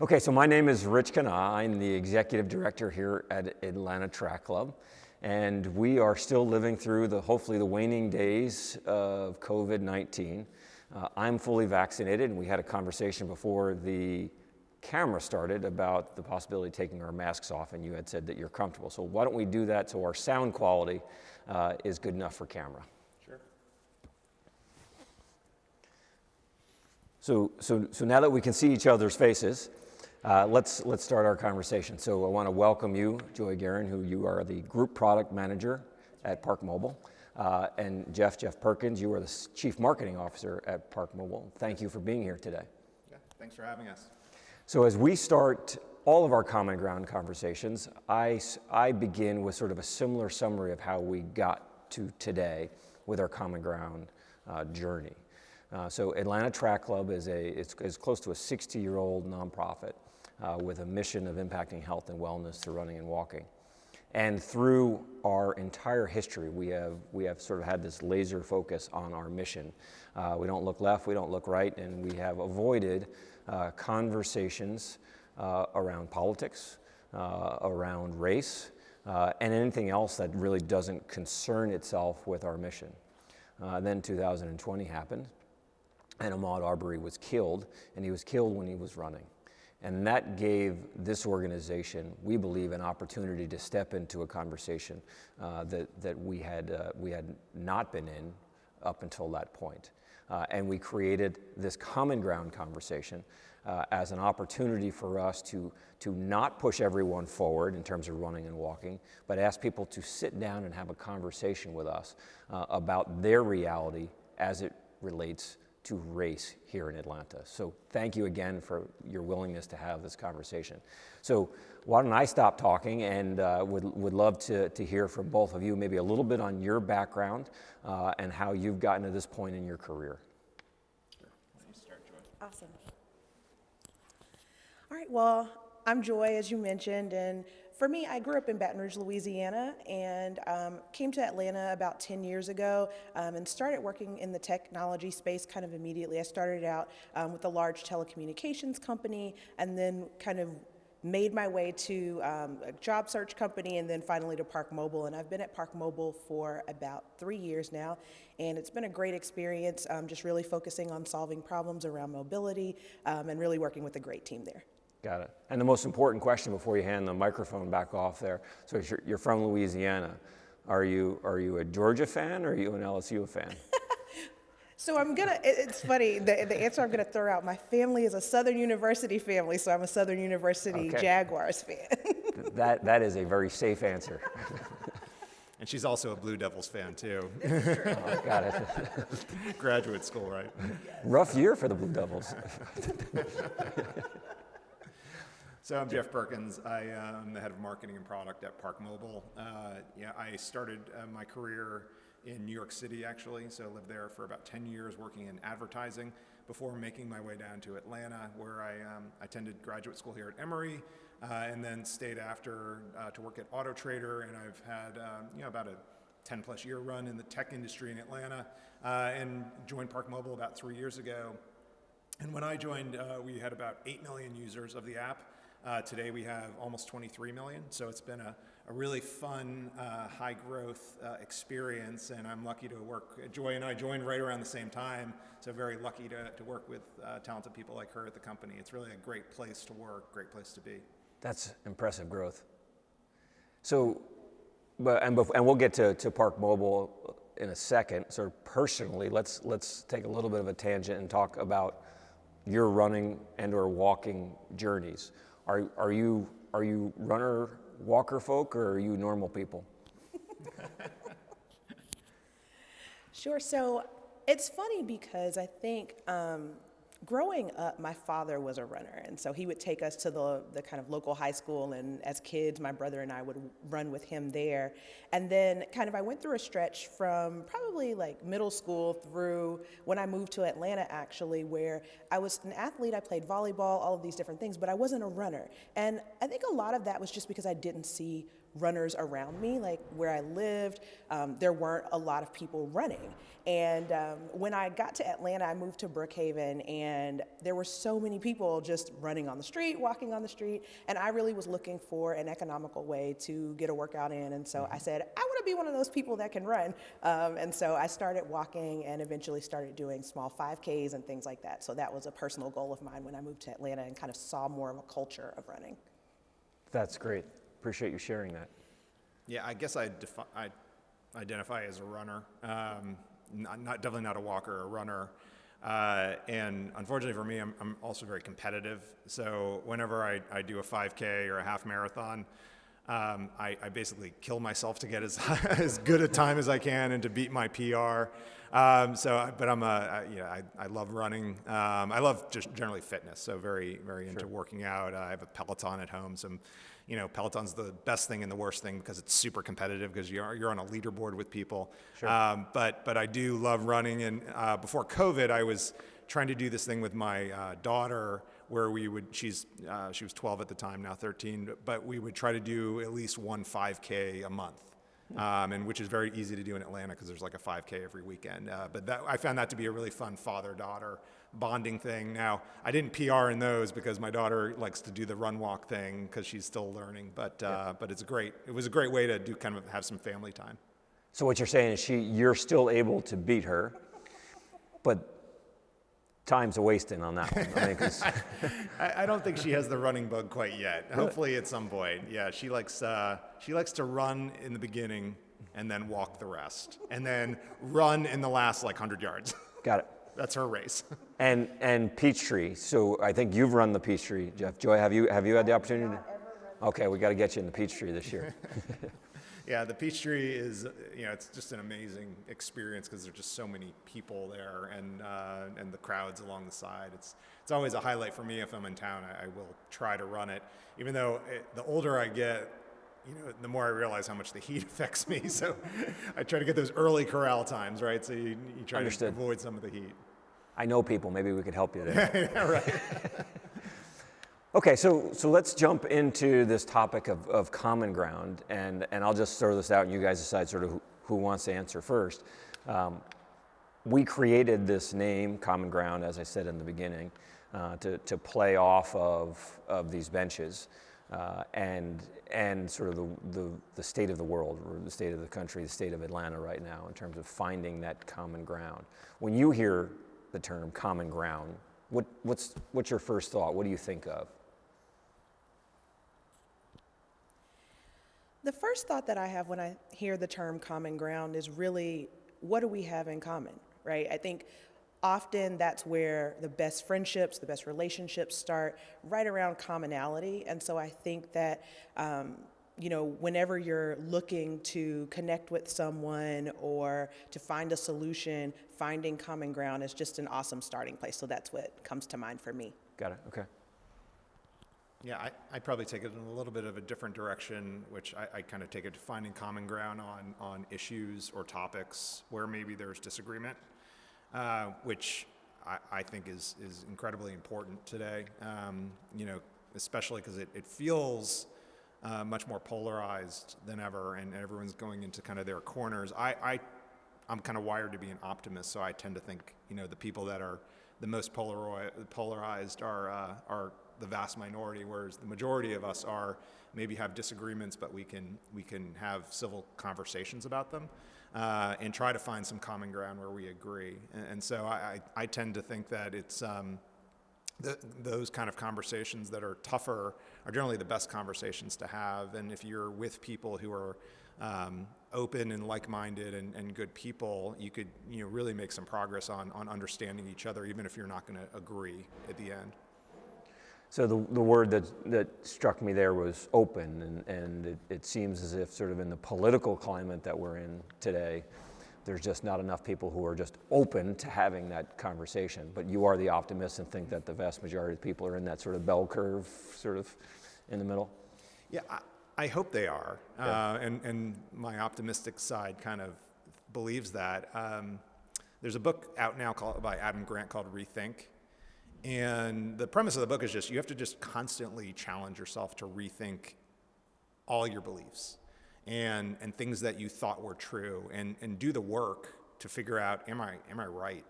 Okay, so my name is Rich Kenah. I'm the executive director here at Atlanta Track Club, and we are still living through hopefully the waning days of COVID-19. I'm fully vaccinated, and we had a conversation before the camera started about the possibility of taking our masks off, and you had said that you're comfortable. So why don't we do that so our sound quality is good enough for camera? Sure. So now that we can see each other's faces, let's start our conversation. So I want to welcome you, Guerin, who you are the Group Product Manager at ParkMobile, and Jeff Perkins, you are the Chief Marketing Officer at ParkMobile. Thank you for being here today. Yeah, thanks for having us. So as we start all of our Common Ground conversations, I begin with sort of a similar summary of how we got to today with our Common Ground journey. So Atlanta Track Club is close to a 60-year-old nonprofit with a mission of impacting health and wellness through running and walking. And through our entire history, we have sort of had this laser focus on our mission. We don't look left, we don't look right, and we have avoided conversations around politics, around race, and anything else that really doesn't concern itself with our mission. Then 2020 happened, and Ahmaud Arbery was killed, and he was killed when he was running. And that gave this organization, we believe, an opportunity to step into a conversation that we had not been in up until that point. And we created this Common Ground conversation as an opportunity for us to not push everyone forward in terms of running and walking, but ask people to sit down and have a conversation with us about their reality as it relates to race here in Atlanta. So thank you again for your willingness to have this conversation. So why don't I stop talking, and would love to hear from both of you, maybe a little bit on your background and how you've gotten to this point in your career. Sure. Why don't you start, Joy? Awesome. All right, well, I'm Joy, as you mentioned, and for me, I grew up in Baton Rouge, Louisiana, and came to Atlanta about 10 years ago and started working in the technology space kind of immediately. I started out with a large telecommunications company, and then kind of made my way to a job search company, and then finally to ParkMobile. And I've been at ParkMobile for about 3 years now, and it's been a great experience, just really focusing on solving problems around mobility and really working with a great team there. Got it. And the most important question before you hand the microphone back off there, so you're from Louisiana. Are you a Georgia fan or are you an LSU fan? So it's funny, the answer I'm gonna throw out, my family is a Southern University family, so I'm a Southern University Jaguars fan. That is a very safe answer. And she's also a Blue Devils fan, too. Oh, got it. Graduate school, right? Yes. Rough year for the Blue Devils. So I'm Jeff Perkins. I am the head of marketing and product at ParkMobile. I started my career in New York City, actually, so I lived there for about 10 years working in advertising before making my way down to Atlanta, where I attended graduate school here at Emory, and then stayed after to work at Auto Trader, and I've had about a 10-plus year run in the tech industry in Atlanta, and joined ParkMobile about 3 years ago. And when I joined, we had about 8 million users of the app. Today we have almost 23 million, so it's been a really fun, high growth experience, and I'm lucky to work. Joy and I joined right around the same time, so very lucky to work with talented people like her at the company. It's really a great place to work, great place to be. That's impressive growth. So, and we'll get to ParkMobile in a second. So personally, let's take a little bit of a tangent and talk about your running and/or walking journeys. Are you runner, walker folk, or are you normal people? Sure, so it's funny because I think growing up, my father was a runner, and so he would take us to the kind of local high school, and as kids, my brother and I would run with him there. And then kind of I went through a stretch from probably like middle school through when I moved to Atlanta, actually, where I was an athlete. I played volleyball, all of these different things, but I wasn't a runner. And I think a lot of that was just because I didn't see runners around me. Like where I lived, there weren't a lot of people running. And when I got to Atlanta, I moved to Brookhaven, and there were so many people just running on the street, walking on the street, and I really was looking for an economical way to get a workout in. And so I said, I want to be one of those people that can run. And so I started walking and eventually started doing small 5Ks and things like that. So that was a personal goal of mine when I moved to Atlanta and kind of saw more of a culture of running. That's great. Appreciate you sharing that. Yeah, I guess I identify as a runner. Definitely not a walker, a runner. And unfortunately for me, I'm also very competitive. So whenever I do a 5K or a half marathon, I basically kill myself to get as good a time as I can and to beat my PR. But I love running. I love just generally fitness. So very, very into working out. I have a Peloton at home. So, Peloton's the best thing and the worst thing because it's super competitive because you're on a leaderboard with people. Sure. But I do love running. And before COVID, I was trying to do this thing with my daughter where she was 12 at the time, now 13, but we would try to do at least one 5K a month. And which is very easy to do in Atlanta because there's like a 5K every weekend. But I found that to be a really fun father-daughter bonding thing. Now, I didn't PR in those because my daughter likes to do the run walk thing because she's still learning. But it was a great way to have some family time. So what you're saying is you're still able to beat her, but time's a wasting on that one. I mean, 'cause I don't think she has the running bug quite yet. Hopefully at some point. Yeah, she likes to run in the beginning and then walk the rest, and then run in the last 100 yards. Got it. That's her race. And Peachtree. So I think you've run the Peachtree, Jeff. Joy, have you had the opportunity? Okay, we got to get you in the Peachtree this year. Yeah, the Peachtree is, it's just an amazing experience because there's just so many people there and the crowds along the side. It's always a highlight for me if I'm in town. I will try to run it, even though the older I get, the more I realize how much the heat affects me. So I try to get those early corral times, right? So you try to avoid some of the heat. I know people. Maybe we could help you there. Yeah, right. Okay, so let's jump into this topic of common ground, and I'll just throw this out and you guys decide sort of who wants to answer first. We created this name, Common Ground, as I said in the beginning, to play off of these benches and sort of the state of the world, or the state of the country, the state of Atlanta right now in terms of finding that common ground. When you hear the term common ground, what's your first thought? What do you think of? The first thought that I have when I hear the term common ground is really, what do we have in common, right? I think often that's where the best friendships, the best relationships start, right around commonality. And so I think that, whenever you're looking to connect with someone or to find a solution, finding common ground is just an awesome starting place. So that's what comes to mind for me. Got it, okay. Yeah, I probably take it in a little bit of a different direction, which I kind of take it to finding common ground on issues or topics where maybe there's disagreement, which I think is incredibly important today, especially because it feels much more polarized than ever, and everyone's going into kind of their corners. I'm kind of wired to be an optimist, so I tend to think, the people that are the most polarized are the vast minority, whereas the majority of us maybe have disagreements, but we can have civil conversations about them and try to find some common ground where we agree. And so I tend to think that it's those kind of conversations that are tougher are generally the best conversations to have. And if you're with people who are open and like-minded and good people, you could really make some progress on understanding each other, even if you're not going to agree at the end. So the word that struck me there was open, and it seems as if sort of in the political climate that we're in today, there's just not enough people who are just open to having that conversation. But you are the optimist and think that the vast majority of people are in that sort of bell curve, sort of in the middle? Yeah, I hope they are. Yeah. And my optimistic side kind of believes that. There's a book out now by Adam Grant called Rethink. And the premise of the book is you have to just constantly challenge yourself to rethink all your beliefs. and things that you thought were true, and do the work to figure out, am I right?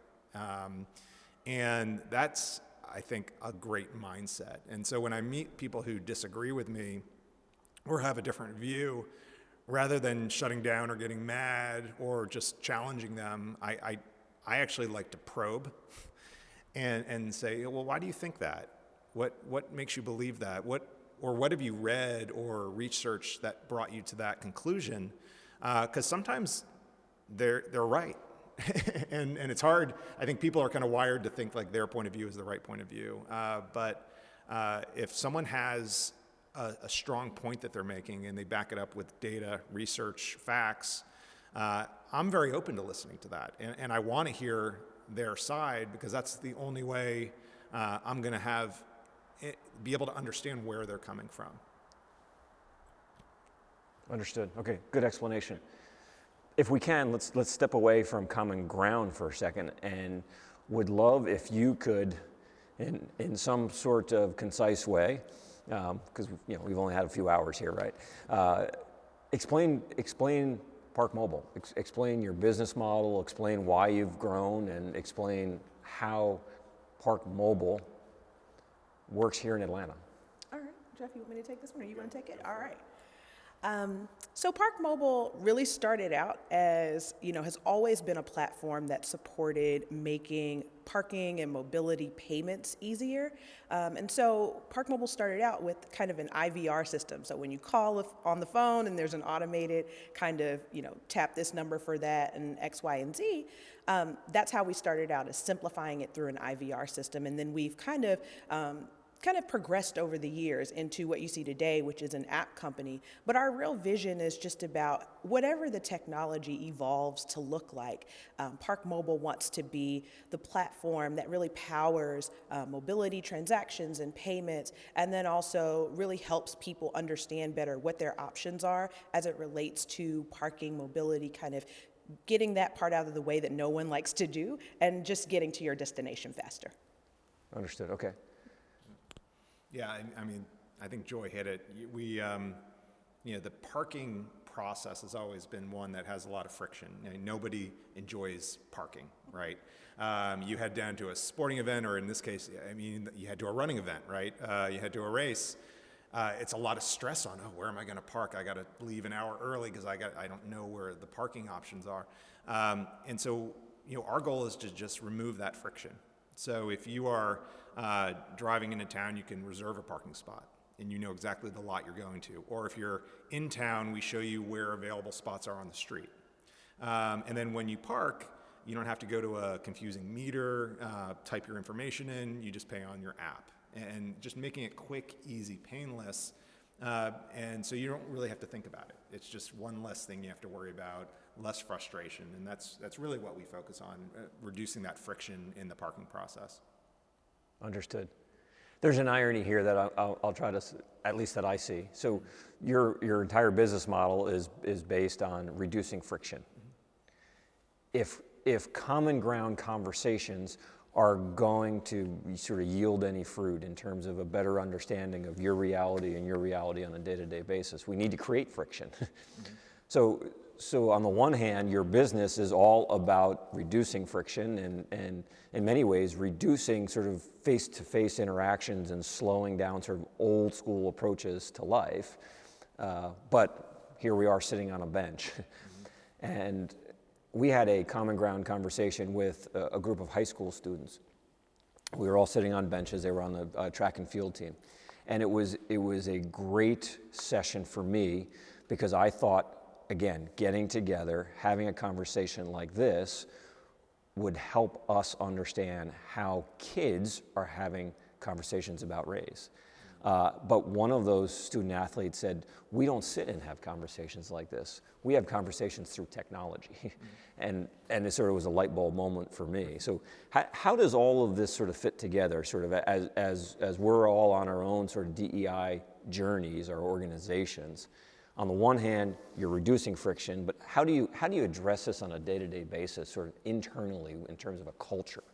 And that's, I think, a great mindset. And so when I meet people who disagree with me or have a different view, rather than shutting down or getting mad or just challenging them, I actually like to probe and say, well, why do you think that? What makes you believe that? What have you read or researched that brought you to that conclusion? Because sometimes they're right. and it's hard. I think people are kind of wired to think like their point of view is the right point of view. But if someone has a strong point that they're making and they back it up with data, research, facts, I'm very open to listening to that. And I want to hear their side, because that's the only way I'm going to be able to understand where they're coming from. Understood. Okay, good explanation. If we can, let's step away from common ground for a second, and would love if you could, in some sort of concise way, because we've only had a few hours here, right? Explain ParkMobile. Explain your business model. Explain why you've grown, and explain how ParkMobile works here in Atlanta. All right, Jeff, you want me to take this one, or you want to take it? All right. So ParkMobile really started out as, has always been a platform that supported making parking and mobility payments easier. And so ParkMobile started out with kind of an IVR system. So when you call on the phone and there's an automated kind of, tap this number for that and X, Y, and Z, that's how we started out, is simplifying it through an IVR system. And then we've kind of progressed over the years into what you see today, which is an app company. But our real vision is just about whatever the technology evolves to look like. ParkMobile wants to be the platform that really powers mobility transactions and payments, and then also really helps people understand better what their options are as it relates to parking, mobility, kind of getting that part out of the way that no one likes to do, and just getting to your destination faster. Understood. Okay. Yeah, I mean, I think Joy hit it. We, the parking process has always been one that has a lot of friction. Nobody enjoys parking, right? You head down to a sporting event, or in this case, you head to a running event, right? You head to a race. It's a lot of stress on, where am I going to park? I got to leave an hour early because I don't know where the parking options are. And so, our goal is to just remove that friction. So if you are driving into town, you can reserve a parking spot, and you know exactly the lot you're going to. Or if you're in town, we show you where available spots are on the street. And then when you park, you don't have to go to a confusing meter, type your information in, you just pay on your app. And just making it quick, easy, painless, and so you don't really have to think about it. It's just one less thing you have to worry about, less frustration, and that's really what we focus on, reducing that friction in the parking process. Understood. There's an irony here that I'll try to, at least that I see. So your entire business model is based on reducing friction. If common ground conversations are going to sort of yield any fruit in terms of a better understanding of your reality and your reality on a day-to-day basis, we need to create friction. So on the one hand, your business is all about reducing friction and in many ways reducing sort of face-to-face interactions and slowing down sort of old school approaches to life. But here we are sitting on a bench. And we had a common ground conversation with a group of high school students. We were all sitting on benches. They were on the track and field team. And it was a great session for me, because I thought, again, getting together, having a conversation like this would help us understand how kids are having conversations about race. But one of those student athletes said, we don't sit and have conversations like this. We have conversations through technology. And it sort of was a light bulb moment for me. So how does all of this sort of fit together, sort of as we're all on our own sort of DEI journeys, our organizations? On the one hand, you're reducing friction, but how do you address this on a day-to-day basis, sort of internally in terms of a culture?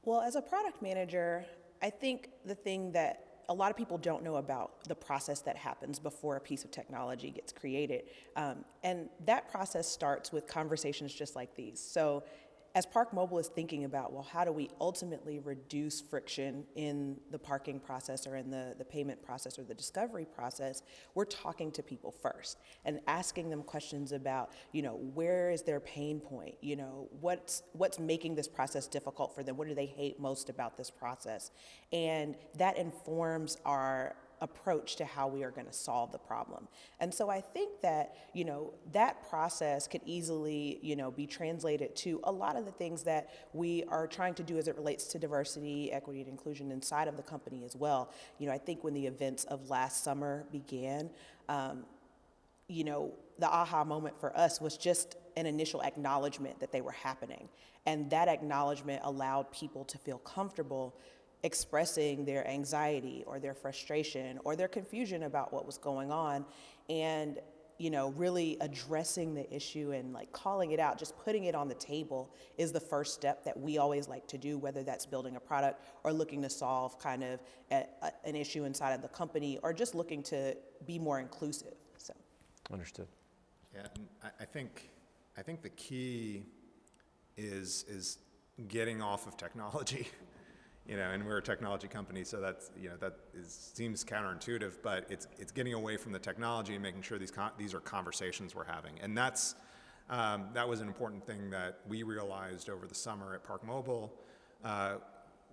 Well, as a product manager, I think the thing that a lot of people don't know about the process that happens before a piece of technology gets created. And that process starts with conversations just like these. So as ParkMobile is thinking about, well, how do we ultimately reduce friction in the parking process or in the payment process or the discovery process, we're talking to people first and asking them questions about, where is their pain point? What's making this process difficult for them? What do they hate most about this process? And that informs our approach to how we are going to solve the problem. And so I think that, that process could easily, be translated to a lot of the things that we are trying to do as it relates to diversity, equity, and inclusion inside of the company as well. I think when the events of last summer began, the aha moment for us was just an initial acknowledgement that they were happening. And that acknowledgement allowed people to feel comfortable expressing their anxiety or their frustration or their confusion about what was going on, and really addressing the issue and calling it out, just putting it on the table is the first step that we always like to do, whether that's building a product or looking to solve kind of an issue inside of the company or just looking to be more inclusive. So Understood. Yeah, and I think the key is getting off of technology. And we're a technology company, so seems counterintuitive, but it's getting away from the technology and making sure these are conversations we're having. And that was an important thing that we realized over the summer at ParkMobile,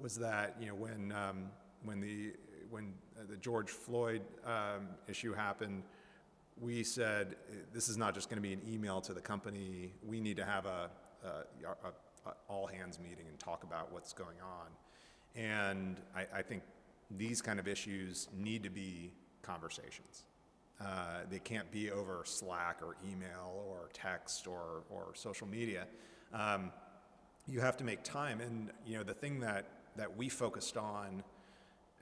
was that when the George Floyd issue happened, we said this is not just going to be an email to the company. We need to have a all hands meeting and talk about what's going on. And I think these kind of issues need to be conversations. They can't be over Slack or email or text or social media. You have to make time. And the thing that we focused on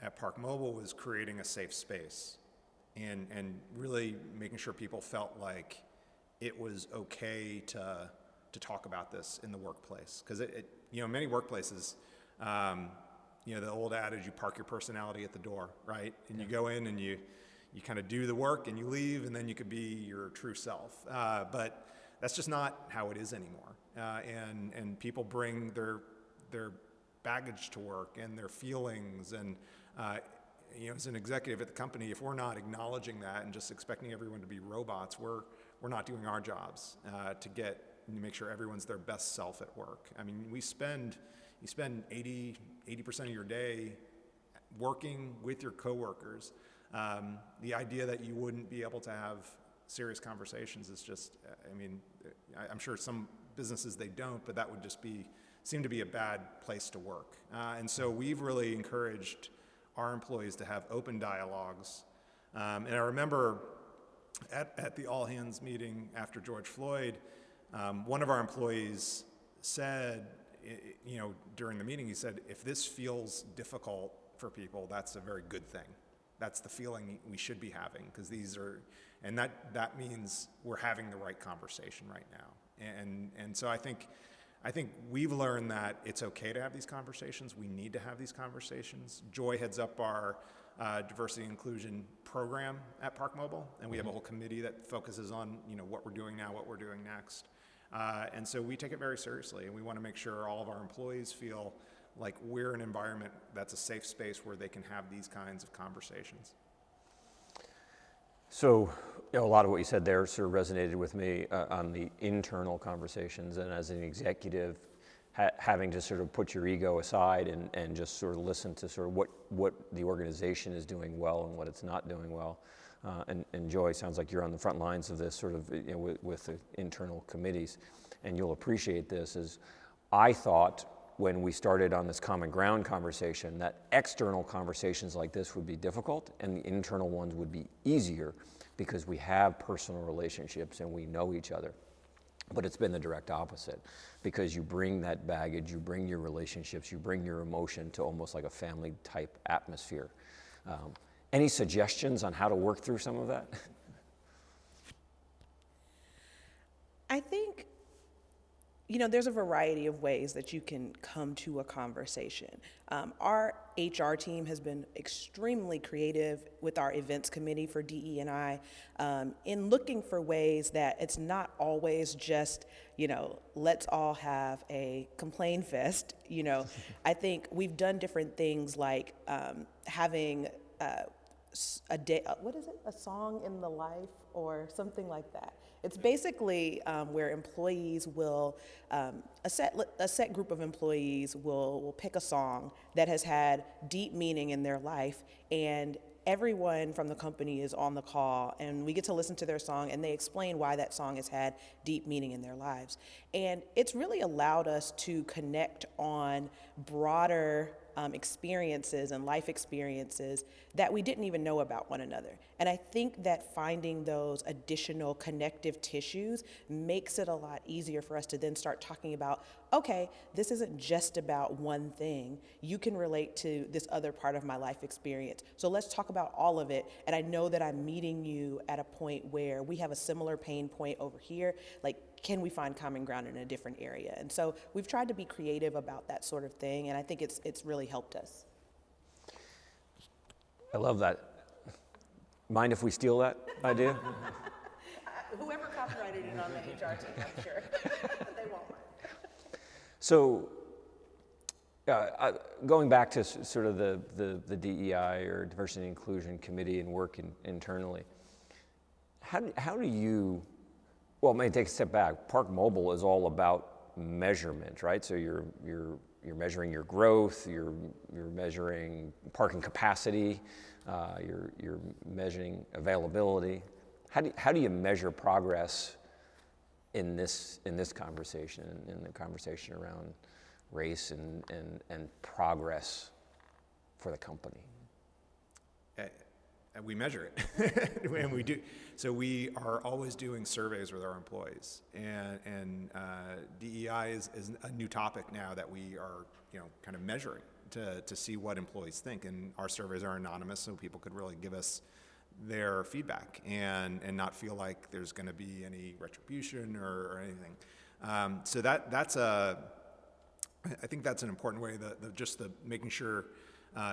at ParkMobile was creating a safe space and really making sure people felt like it was okay to talk about this in the workplace. Because many workplaces, the old adage, you park your personality at the door, right? And you go in and you kind of do the work and you leave, and then you could be your true self. But that's just not how it is anymore. And people bring their baggage to work and their feelings. And as an executive at the company, if we're not acknowledging that and just expecting everyone to be robots, we're not doing our jobs to make sure everyone's their best self at work. I mean, you spend 80% of your day working with your coworkers. The idea that you wouldn't be able to have serious conversations is just, I'm sure some businesses they don't, but that would just seem to be a bad place to work. And so we've really encouraged our employees to have open dialogues. And I remember at the all hands meeting after George Floyd, one of our employees said, during the meeting, he said, if this feels difficult for people, that's a very good thing. That's the feeling we should be having, because and that means we're having the right conversation right now. And so I think we've learned that it's okay to have these conversations. We need to have these conversations. Joy heads up our diversity and inclusion program at ParkMobile, and we have a whole committee that focuses on what we're doing now, what we're doing next. And so we take it very seriously, and we want to make sure all of our employees feel like we're an environment that's a safe space where they can have these kinds of conversations. So, a lot of what you said there sort of resonated with me on the internal conversations, and as an executive, having to sort of put your ego aside and just sort of listen to sort of what the organization is doing well and what it's not doing well. And Joy, sounds like you're on the front lines of this sort of with the internal committees, and you'll appreciate this. Is I thought when we started on this common ground conversation that external conversations like this would be difficult and the internal ones would be easier because we have personal relationships and we know each other. But it's been the direct opposite, because you bring that baggage, you bring your relationships, you bring your emotion to almost like a family type atmosphere. Any suggestions on how to work through some of that? I think there's a variety of ways that you can come to a conversation. Our HR team has been extremely creative with our events committee for DE&I in looking for ways that it's not always just, let's all have a complain fest. I think we've done different things like having a day, what is it, a song in the life or something like that. It's basically where employees will, a set group of employees will pick a song that has had deep meaning in their life, and everyone from the company is on the call, and we get to listen to their song, and they explain why that song has had deep meaning in their lives. And it's really allowed us to connect on broader experiences and life experiences that we didn't even know about one another. And I think that finding those additional connective tissues makes it a lot easier for us to then start talking about, okay, this isn't just about one thing. You can relate to this other part of my life experience. So let's talk about all of it. And I know that I'm meeting you at a point where we have a similar pain point over here. Like, can we find common ground in a different area? And so we've tried to be creative about that sort of thing, and I think it's really helped us. I love that. Mind if we steal that idea? Whoever copyrighted it on the HR team, I'm sure. They won't mind. So, going back to sort of the DEI or Diversity and Inclusion Committee and work internally, how do you, well, maybe take a step back. ParkMobile is all about measurement, right? So you're measuring your growth, you're measuring parking capacity, you're measuring availability. How do you measure progress in this conversation, in the conversation around race and progress for the company? We measure it, and we do. So we are always doing surveys with our employees, and DEI is a new topic now that we are, kind of measuring to see what employees think. And our surveys are anonymous, so people could really give us their feedback and not feel like there's going to be any retribution or anything. So that's I think that's an important way. Just the making sure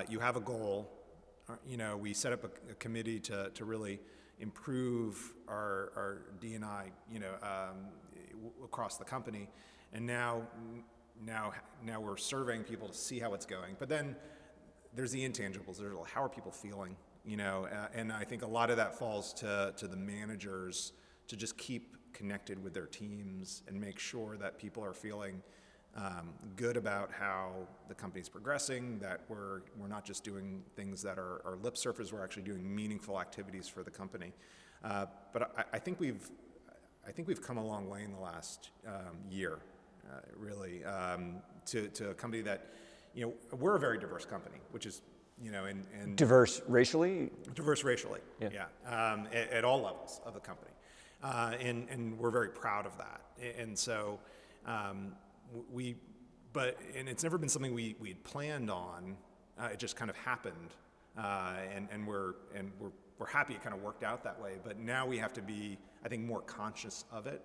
you have a goal. We set up a committee to really improve our D&I, across the company, and now we're surveying people to see how it's going. But then there's the intangibles. There's how are people feeling, and I think a lot of that falls to the managers to just keep connected with their teams and make sure that people are feeling good about how the company's progressing, that we're not just doing things that are lip service, we're actually doing meaningful activities for the company. But I think we've come a long way in the last year, really, to a company that, we're a very diverse company, which is, and Diverse racially? Diverse racially, yeah. At all levels of the company. And we're very proud of that. And so, and it's never been something we had planned on. It just kind of happened, and we're happy it kind of worked out that way. But now we have to be, I think, more conscious of it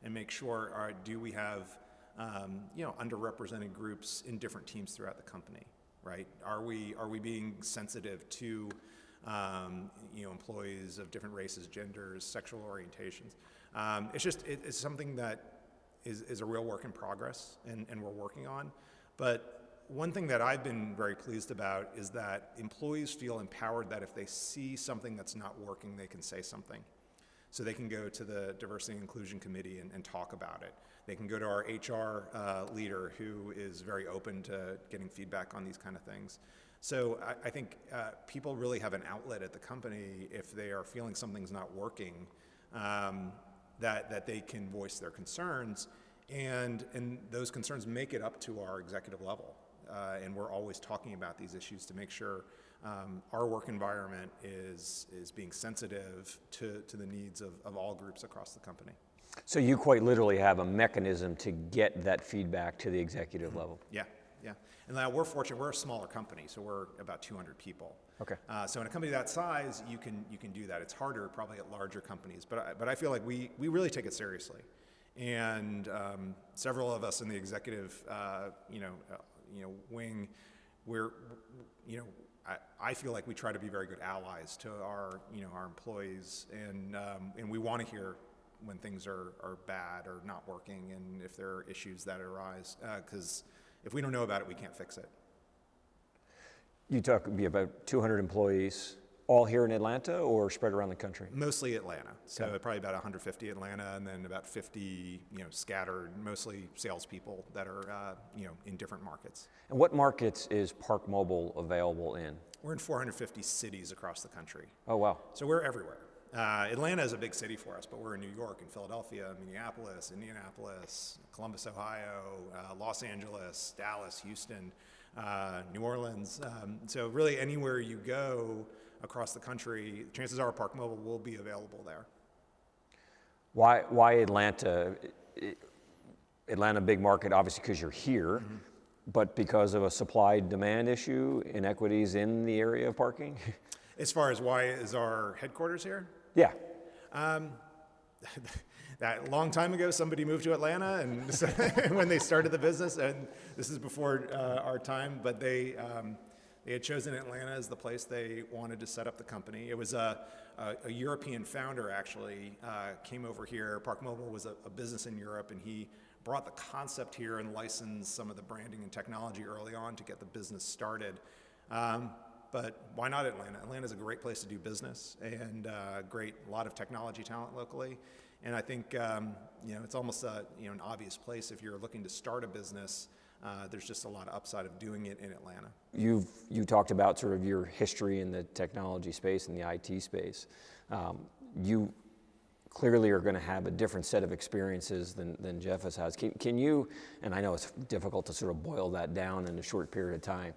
and make sure: all right, do we have underrepresented groups in different teams throughout the company? Right? Are we being sensitive to employees of different races, genders, sexual orientations? It's something that is a real work in progress, and we're working on. But one thing that I've been very pleased about is that employees feel empowered that if they see something that's not working, they can say something. So they can go to the Diversity and Inclusion Committee and talk about it. They can go to our HR leader, who is very open to getting feedback on these kind of things. So I think people really have an outlet at the company if they are feeling something's not working, that they can voice their concerns, and those concerns make it up to our executive level. And we're always talking about these issues to make sure our work environment is being sensitive to the needs of all groups across the company. So you quite literally have a mechanism to get that feedback to the executive level. Yeah. And now we're fortunate, we're a smaller company, so we're about 200 people. Okay. So in a company that size, you can do that. It's harder probably at larger companies, but I feel like we really take it seriously. And several of us in the executive, wing, I feel like we try to be very good allies to our employees, and we want to hear when things are bad or not working, and if there are issues that arise, because if we don't know about it, we can't fix it. You talk about 200 employees, all here in Atlanta or spread around the country? Mostly Atlanta, so Okay. probably about 150 Atlanta, and then about 50, scattered, mostly salespeople that are, in different markets. And what markets is ParkMobile available in? We're in 450 cities across the country, Oh, wow. so we're everywhere. Atlanta is a big city for us, but we're in New York and Philadelphia, Minneapolis, Indianapolis, Columbus, Ohio, Los Angeles, Dallas, Houston, New Orleans. So really anywhere you go across the country, chances are ParkMobile will be available there. Why Atlanta? Atlanta, big market, obviously because you're here, but because of a supply-demand issue, inequities in the area of parking? As far as why is our headquarters here? Yeah. That long time ago, somebody moved to Atlanta, and so when they started the business, and this is before our time, but they had chosen Atlanta as the place they wanted to set up the company. It was a European founder, actually, came over here. ParkMobile was a business in Europe, and he brought the concept here and licensed some of the branding and technology early on to get the business started. But why not Atlanta? Atlanta's a great place to do business, and a lot of technology talent locally. And I think it's almost an obvious place if you're looking to start a business. There's just a lot of upside of doing it in Atlanta. You talked about sort of your history in the technology space and the IT space. You clearly are going to have a different set of experiences than Jeff has had. Can you, and I know it's difficult to sort of boil that down in a short period of time,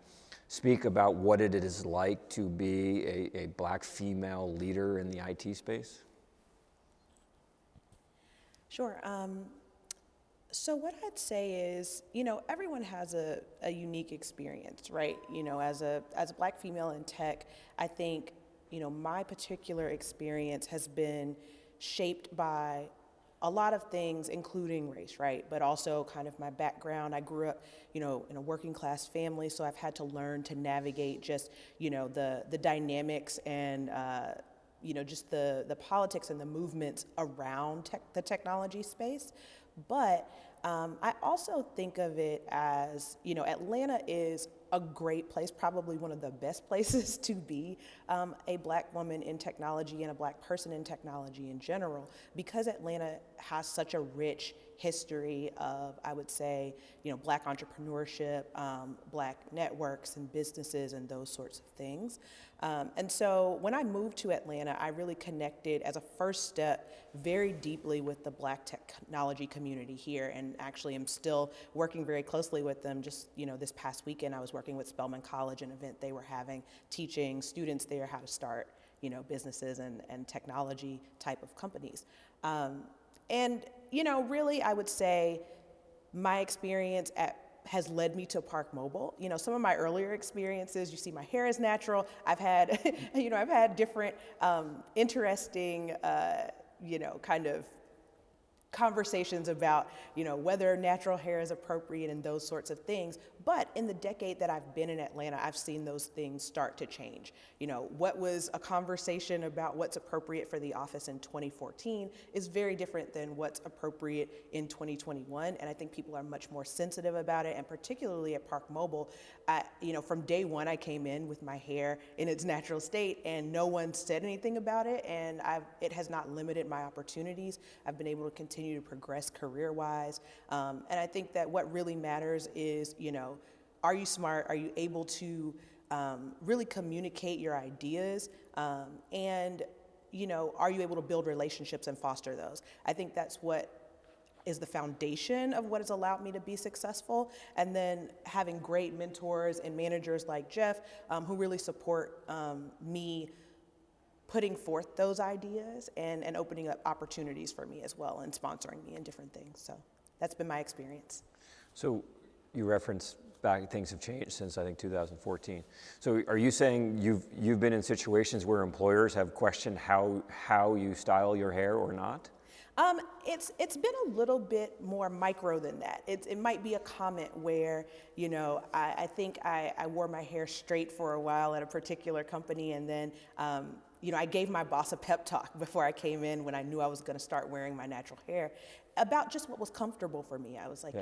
speak about what it is like to be a black female leader in the IT space? Sure. So what I'd say is, everyone has a unique experience, right? As a black female in tech, I think, my particular experience has been shaped by a lot of things, including race, right? But also kind of my background. I grew up, in a working class family, so I've had to learn to navigate just, the dynamics and, just the politics and the movements around the technology space. But I also think of it as, Atlanta is a great place, probably one of the best places to be a black woman in technology and a black person in technology in general, because Atlanta has such a rich history of, I would say, black entrepreneurship, black networks and businesses and those sorts of things. And so when I moved to Atlanta, I really connected as a first step very deeply with the black technology community here, and actually am still working very closely with them. Just, this past weekend, I was working with Spelman College, an event they were having, teaching students there how to start, businesses and technology type of companies. And, really, I would say my experience has led me to ParkMobile. Some of my earlier experiences, you see my hair is natural. I've had, I've had different interesting, kind of conversations about, whether natural hair is appropriate and those sorts of things. But in the decade that I've been in Atlanta, I've seen those things start to change. What was a conversation about what's appropriate for the office in 2014 is very different than what's appropriate in 2021. And I think people are much more sensitive about it. And particularly at ParkMobile, from day one, I came in with my hair in its natural state and no one said anything about it. And it has not limited my opportunities. I've been able to continue to progress career-wise. And I think that what really matters is, are you smart? Are you able to really communicate your ideas? And, are you able to build relationships and foster those? I think that's what is the foundation of what has allowed me to be successful. And then having great mentors and managers like Jeff, who really support me putting forth those ideas and opening up opportunities for me as well and sponsoring me in different things. So that's been my experience. So you referenced back, things have changed since I think 2014. So are you saying you've been in situations where employers have questioned how you style your hair or not? It's been a little bit more micro than that. It might be a comment where, I think I wore my hair straight for a while at a particular company, and then, I gave my boss a pep talk before I came in when I knew I was going to start wearing my natural hair about just what was comfortable for me. I was like,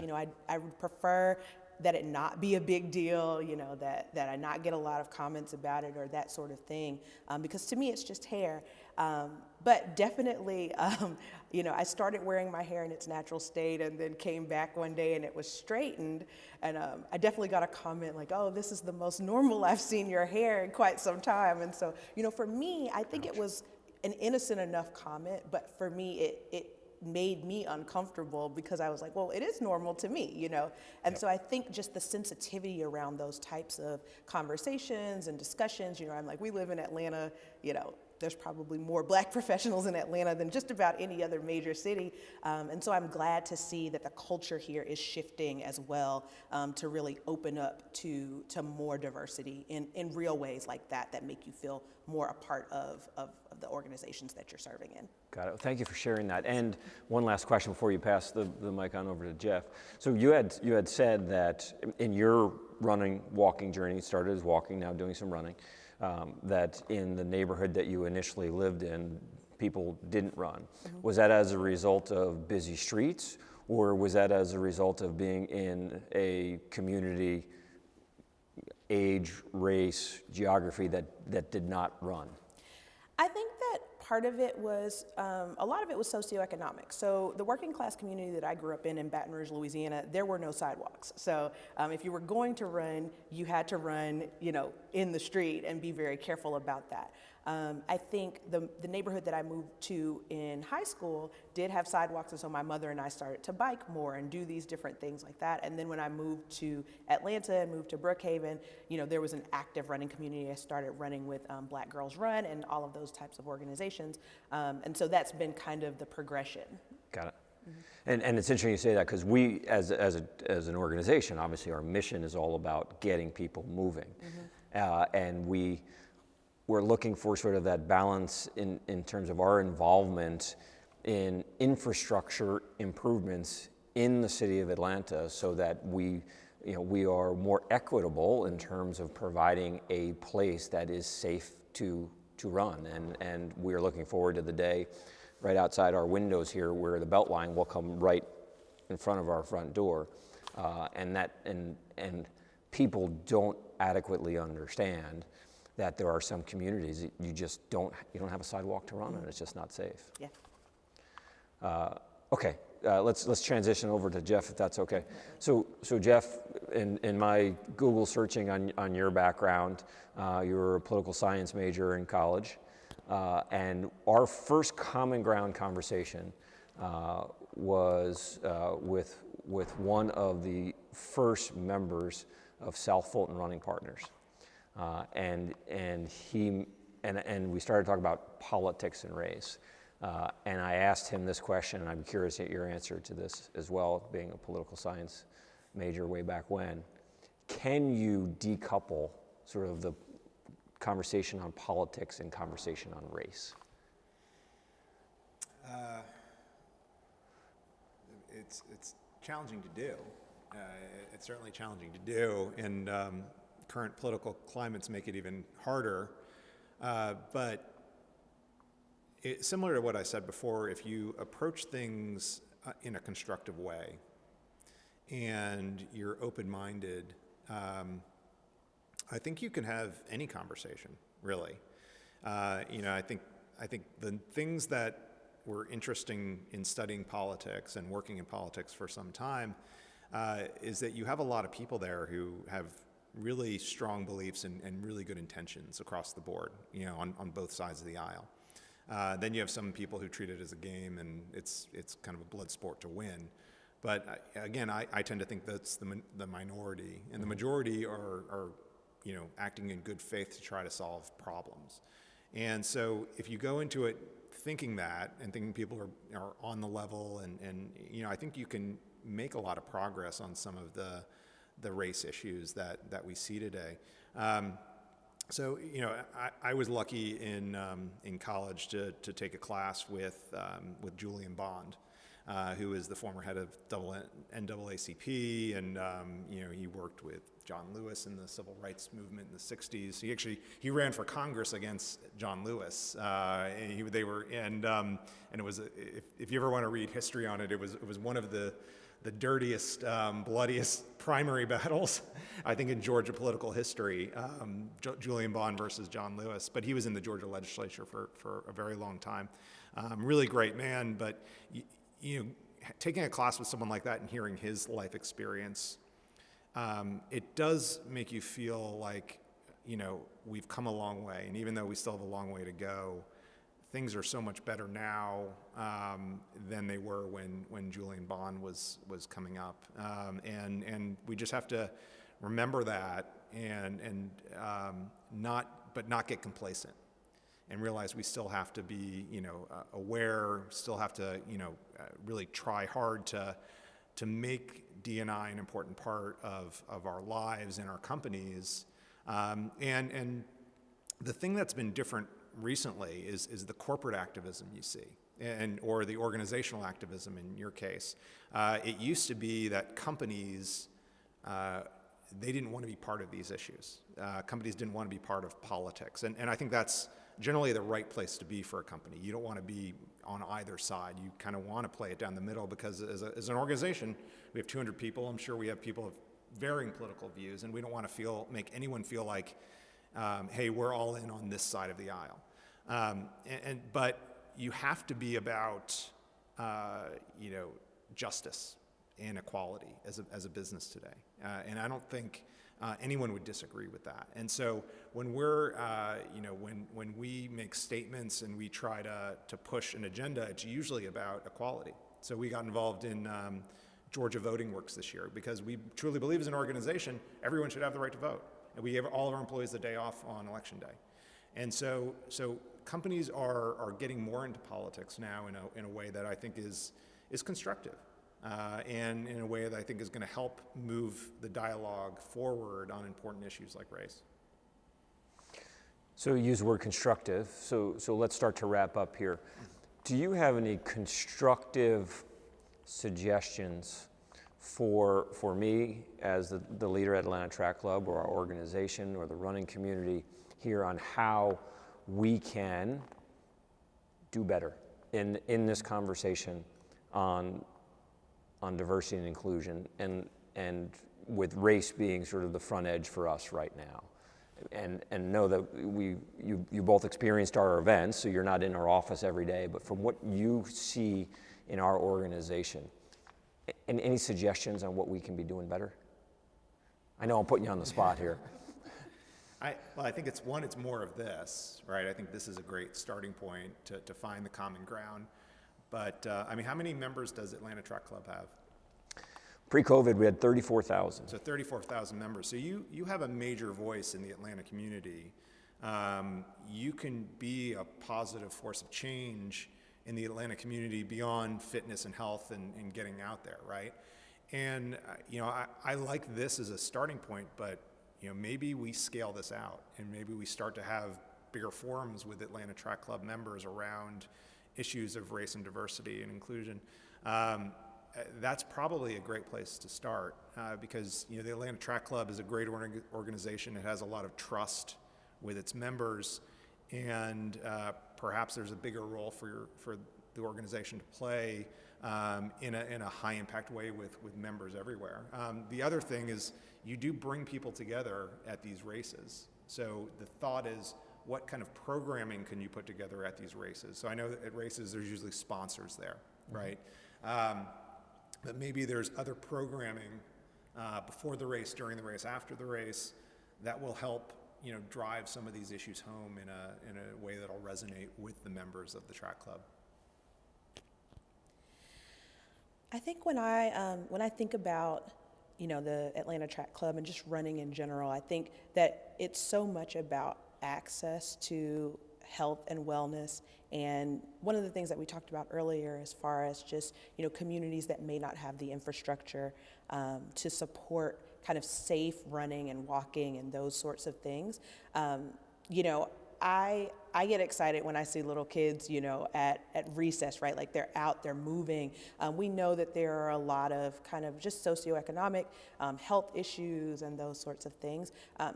I would prefer that it not be a big deal, that I not get a lot of comments about it or that sort of thing, because to me it's just hair. But definitely, I started wearing my hair in its natural state and then came back one day and it was straightened. And I definitely got a comment like, oh, this is the most normal I've seen your hair in quite some time. And so, for me, I think it was an innocent enough comment, but for me, it made me uncomfortable because I was like, well, it is normal to me, And so I think just the sensitivity around those types of conversations and discussions, I'm like, we live in Atlanta, there's probably more Black professionals in Atlanta than just about any other major city. And so I'm glad to see that the culture here is shifting as well, to really open up to more diversity in real ways like that make you feel more a part of the organizations that you're serving in. Got it. Thank you for sharing that. And one last question before you pass the mic on over to Jeff. So you had said that in your walking journey, you started as walking, now doing some running, that in the neighborhood that you initially lived in, people didn't run. Mm-hmm. Was that as a result of busy streets, or was that as a result of being in a community, age, race, geography that did not run? I think that part of it was, a lot of it was socioeconomic. So the working class community that I grew up in Baton Rouge, Louisiana, there were no sidewalks. So if you were going to run, you had to run, in the street and be very careful about that. I think the neighborhood that I moved to in high school did have sidewalks, and so my mother and I started to bike more and do these different things like that. And then when I moved to Atlanta and moved to Brookhaven, there was an active running community. I started running with Black Girls Run and all of those types of organizations. And so that's been kind of the progression. Got it. Mm-hmm. And it's interesting you say that, because we, as an organization, obviously our mission is all about getting people moving. Mm-hmm. And we're looking for sort of that balance in terms of our involvement in infrastructure improvements in the city of Atlanta, so that we are more equitable in terms of providing a place that is safe to run. And we are looking forward to the day right outside our windows here where the Beltline will come right in front of our front door. And people don't adequately understand that there are some communities that you don't have a sidewalk to run on. It's just not safe. Yeah. Okay, let's transition over to Jeff, if that's okay. So Jeff, in my Google searching on your background, you were a political science major in college, and our first common ground conversation was with one of the first members of South Fulton Running Partners. And we started talking about politics and race. And I asked him this question, and I'm curious at your answer to this as well, being a political science major way back when. Can you decouple sort of the conversation on politics and conversation on race? It's challenging to do. It's certainly challenging to do, and current political climates make it even harder. But similar to what I said before, if you approach things in a constructive way and you're open-minded, I think you can have any conversation, really. I think the things that were interesting in studying politics and working in politics for some time is that you have a lot of people there who have really strong beliefs and really good intentions across the board, on both sides of the aisle. Then you have some people who treat it as a game, and it's kind of a blood sport to win. But again, I tend to think that's the minority, and the majority are acting in good faith to try to solve problems. And so if you go into it thinking that and thinking people are on the level, and I think you can make a lot of progress on some of the race issues that we see today. So, I was lucky in college to take a class with Julian Bond, who is the former head of NAACP, and he worked with John Lewis in the civil rights movement in the '60s. He ran for Congress against John Lewis. And it was if you ever want to read history on it, it was one of the dirtiest, bloodiest primary battles, I think, in Georgia political history, Julian Bond versus John Lewis. But he was in the Georgia legislature for a very long time. Really great man, but taking a class with someone like that and hearing his life experience, it does make you feel like, we've come a long way. And even though we still have a long way to go, things are so much better now than they were when Julian Bond was coming up, and we just have to remember that and not get complacent, and realize we still have to be aware, still have to really try hard to make D&I an important part of our lives and our companies, and the thing that's been different recently is the corporate activism you see, or the organizational activism in your case. It used to be that companies, they didn't want to be part of these issues. Companies didn't want to be part of politics. And I think that's generally the right place to be for a company. You don't want to be on either side. You kind of want to play it down the middle, because as an organization, we have 200 people. I'm sure we have people of varying political views, and we don't want to make anyone feel like, hey, we're all in on this side of the aisle. But you have to be about, justice and equality as a business today. And I don't think anyone would disagree with that. And so when we're, when we make statements and we try to push an agenda, it's usually about equality. So we got involved in Georgia Voting Works this year because we truly believe as an organization, everyone should have the right to vote. And we give all of our employees the day off on election day. And so companies are getting more into politics now in a way that I think is constructive, and in a way that I think is going to help move the dialogue forward on important issues like race. So you use the word constructive. So let's start to wrap up here. Do you have any constructive suggestions for me as the leader at Atlanta Track Club, or our organization, or the running community here, on how we can do better in this conversation on diversity and inclusion, and with race being sort of the front edge for us right now? And know that you both experienced our events, so you're not in our office every day, but from what you see in our organization, and any suggestions on what we can be doing better? I know I'm putting you on the spot here. I think it's more of this, right? I think this is a great starting point to find the common ground. But how many members does Atlanta Track Club have? Pre-COVID, we had 34,000. So 34,000 members. So you have a major voice in the Atlanta community. You can be a positive force of change in the Atlanta community beyond fitness and health and getting out there, right? And I like this as a starting point, but maybe we scale this out, and maybe we start to have bigger forums with Atlanta Track Club members around issues of race and diversity and inclusion. That's probably a great place to start, because the Atlanta Track Club is a great organization. It has a lot of trust with its members, and perhaps there's a bigger role for the organization to play in a high impact way with members everywhere. The other thing is you do bring people together at these races. So the thought is, what kind of programming can you put together at these races? So I know that at races there's usually sponsors there, right? But maybe there's other programming before the race, during the race, after the race, that will help drive some of these issues home in a way that'll resonate with the members of the track club. I think when I think about the Atlanta Track Club and just running in general, I think that it's so much about access to health and wellness. And one of the things that we talked about earlier, as far as just communities that may not have the infrastructure to support kind of safe running and walking and those sorts of things. You know, I get excited when I see little kids, you know, at recess, right? Like they're out, they're moving. We know that there are a lot of kind of just socioeconomic health issues and those sorts of things.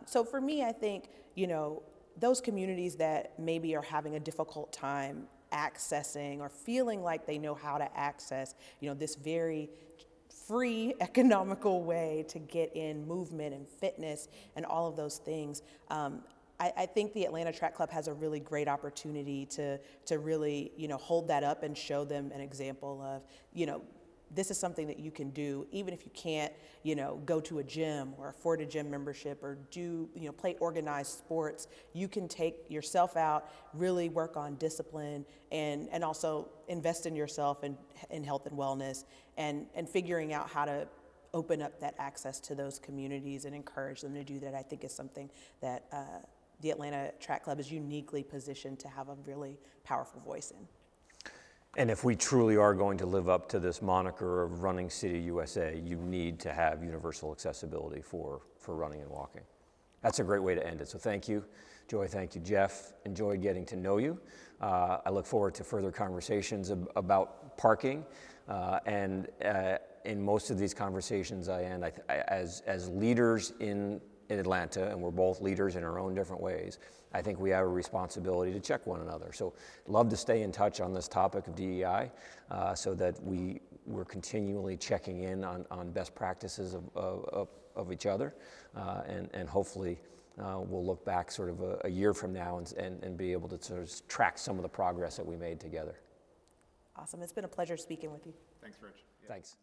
So for me, I think, you know, those communities that maybe are having a difficult time accessing or feeling like they know how to access, you know, this very free, economical way to get in movement and fitness and all of those things. I think the Atlanta Track Club has a really great opportunity to really, you know, hold that up and show them an example of, you know, this is something that you can do even if you can't, you know, go to a gym or afford a gym membership or do, you know, play organized sports. You can take yourself out, really work on discipline and also invest in yourself and in health and wellness and figuring out how to open up that access to those communities and encourage them to do that. I think is something that the Atlanta Track Club is uniquely positioned to have a really powerful voice in. And if we truly are going to live up to this moniker of Running City USA, you need to have universal accessibility for running and walking. That's a great way to end it. So thank you, Joy. Thank you, Jeff. Enjoyed getting to know you. I look forward to further conversations about parking. And in most of these conversations I end, as leaders in Atlanta, and we're both leaders in our own different ways, I think we have a responsibility to check one another. So love to stay in touch on this topic of DEI so that we're continually checking in on best practices of each other. And hopefully we'll look back sort of a year from now and be able to sort of track some of the progress that we made together. Awesome. It's been a pleasure speaking with you. Thanks, Rich. Thanks.